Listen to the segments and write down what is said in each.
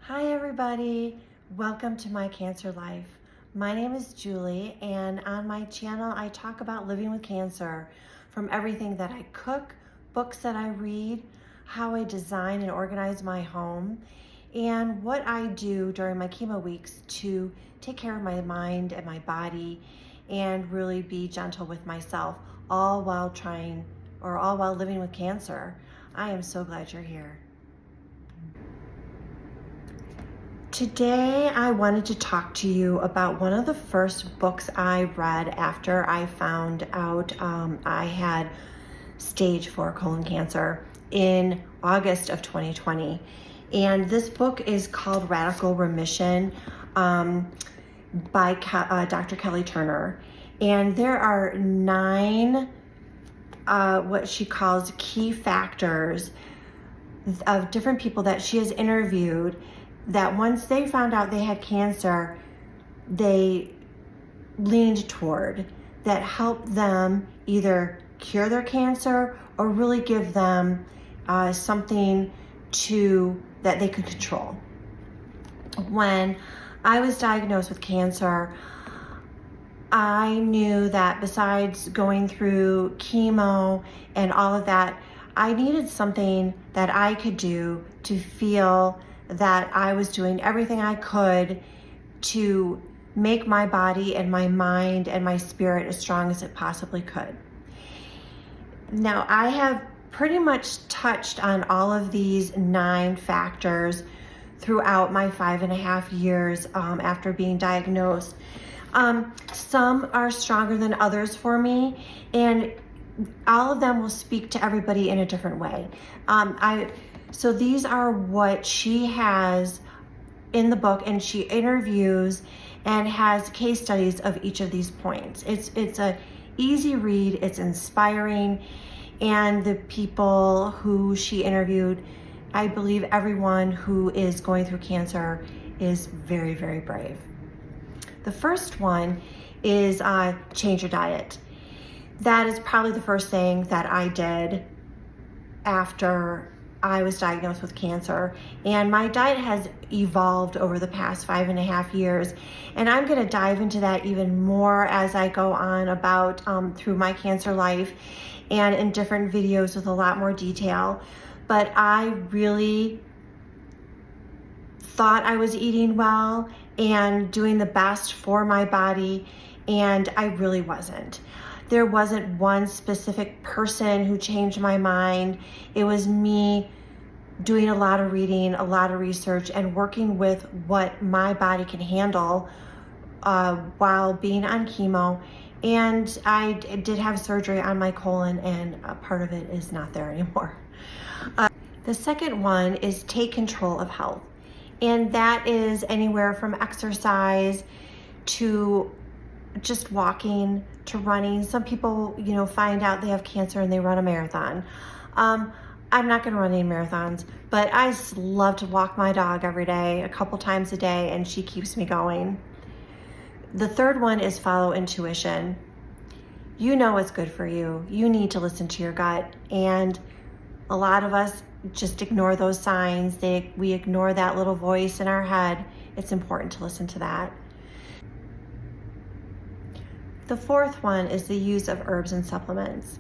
Hi everybody, welcome to my cancer life. My name is Julie, and on my channel I talk about living with cancer, from everything that I cook, books that I read, how I design and organize my home, and what I do during my chemo weeks to take care of my mind and my body and really be gentle with myself, all while living with cancer. I am so glad you're here. Today, I wanted to talk to you about one of the first books I read after I found out I had stage 4 colon cancer in August of 2020. And this book is called Radical Remission by Dr. Kelly Turner. And there are 9 what she calls key factors of different people that she has interviewed that once they found out they had cancer, they leaned toward, that helped them either cure their cancer or really give them something that they could control. When I was diagnosed with cancer, I knew that besides going through chemo and all of that, I needed something that I could do to feel that I was doing everything I could to make my body and my mind and my spirit as strong as it possibly could. Now, I have pretty much touched on all of these 9 factors throughout my 5.5 years after being diagnosed. Some are stronger than others for me, and all of them will speak to everybody in a different way. So these are what she has in the book, and she interviews and has case studies of each of these points. It's a easy read, it's inspiring, and the people who she interviewed, I believe everyone who is going through cancer is very, very brave. The first one is change your diet. That is probably the first thing that I did after I was diagnosed with cancer, and my diet has evolved over the past 5.5 years, and I'm going to dive into that even more as I go on about through my cancer life and in different videos with a lot more detail. But I really thought I was eating well and doing the best for my body, and I really wasn't. There wasn't one specific person who changed my mind. It was me doing a lot of reading, a lot of research, and working with what my body can handle while being on chemo. And I did have surgery on my colon, and a part of it is not there anymore. The second one is take control of health. And that is anywhere from exercise to just walking to running. Some people, find out they have cancer and they run a marathon. I'm not going to run any marathons, but I just love to walk my dog every day, a couple times a day, and she keeps me going. The third one is follow intuition. You know what's good for you. You need to listen to your gut, and a lot of us just ignore those signs. We ignore that little voice in our head. It's important to listen to that. The fourth one is the use of herbs and supplements.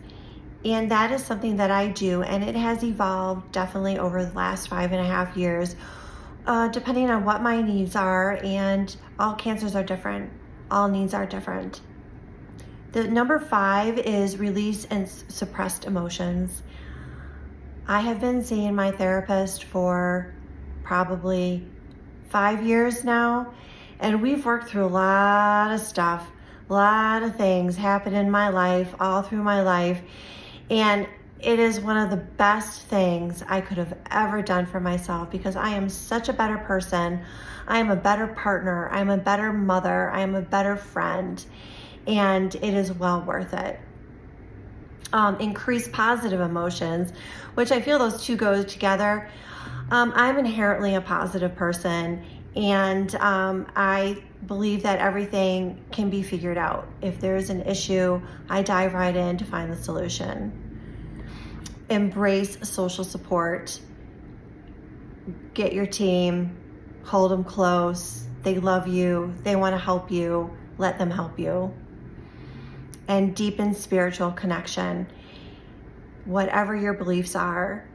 And that is something that I do, and it has evolved definitely over the last 5.5 years, depending on what my needs are, and all cancers are different. All needs are different. The number 5 is release and suppressed emotions. I have been seeing my therapist for probably 5 years now, and we've worked through a lot of stuff. A lot of things happen in my life, all through my life, and it is one of the best things I could have ever done for myself, because I am such a better person. I am a better partner. I'm a better mother. I am a better friend, and it is well worth it. Increase positive emotions, which I feel those two go together. I'm inherently a positive person, and I believe that everything can be figured out. If there's an issue, I dive right in to find the solution. Embrace social support. Get your team, hold them close. They love you. They want to help you. Let them help you. And deepen spiritual connection. Whatever your beliefs are,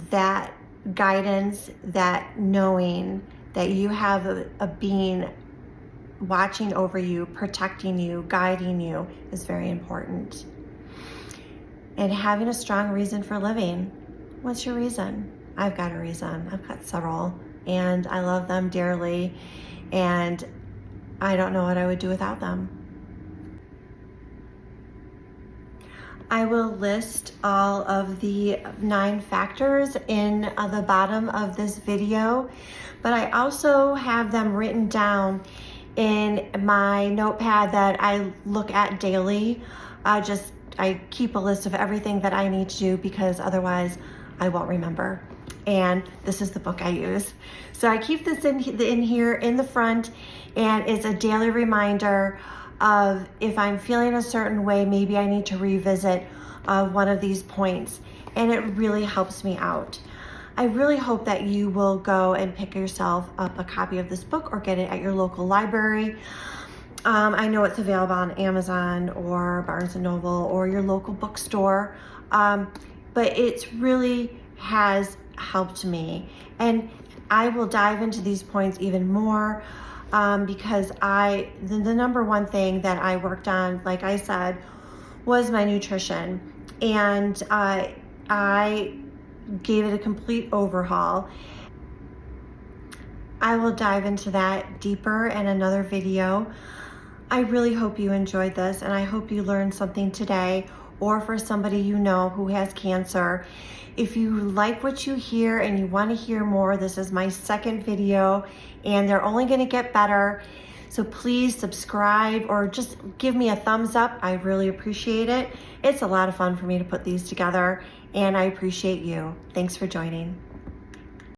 that guidance, that knowing that you have a being watching over you, protecting you, guiding you is very important. And having a strong reason for living. What's your reason? I've got a reason. I've got several, and I love them dearly, and I don't know what I would do without them. I will list all of the 9 factors in the bottom of this video, but I also have them written down in my notepad that I look at daily. I keep a list of everything that I need to do because otherwise I won't remember. And this is the book I use. So I keep this in here in the front, and it's a daily reminder of if I'm feeling a certain way, maybe I need to revisit one of these points, and it really helps me out. I really hope that you will go and pick yourself up a copy of this book or get it at your local library. I know it's available on Amazon or Barnes & Noble or your local bookstore, but it really has helped me. And I will dive into these points even more because the number one thing that I worked on, like I said, was my nutrition. And I gave it a complete overhaul. I will dive into that deeper in another video. I really hope you enjoyed this, and I hope you learned something today, or for somebody you know who has cancer. If you like what you hear and you want to hear more, this is my second video, and they're only going to get better. So please subscribe or just give me a thumbs up. I really appreciate it. It's a lot of fun for me to put these together, and I appreciate you. Thanks for joining.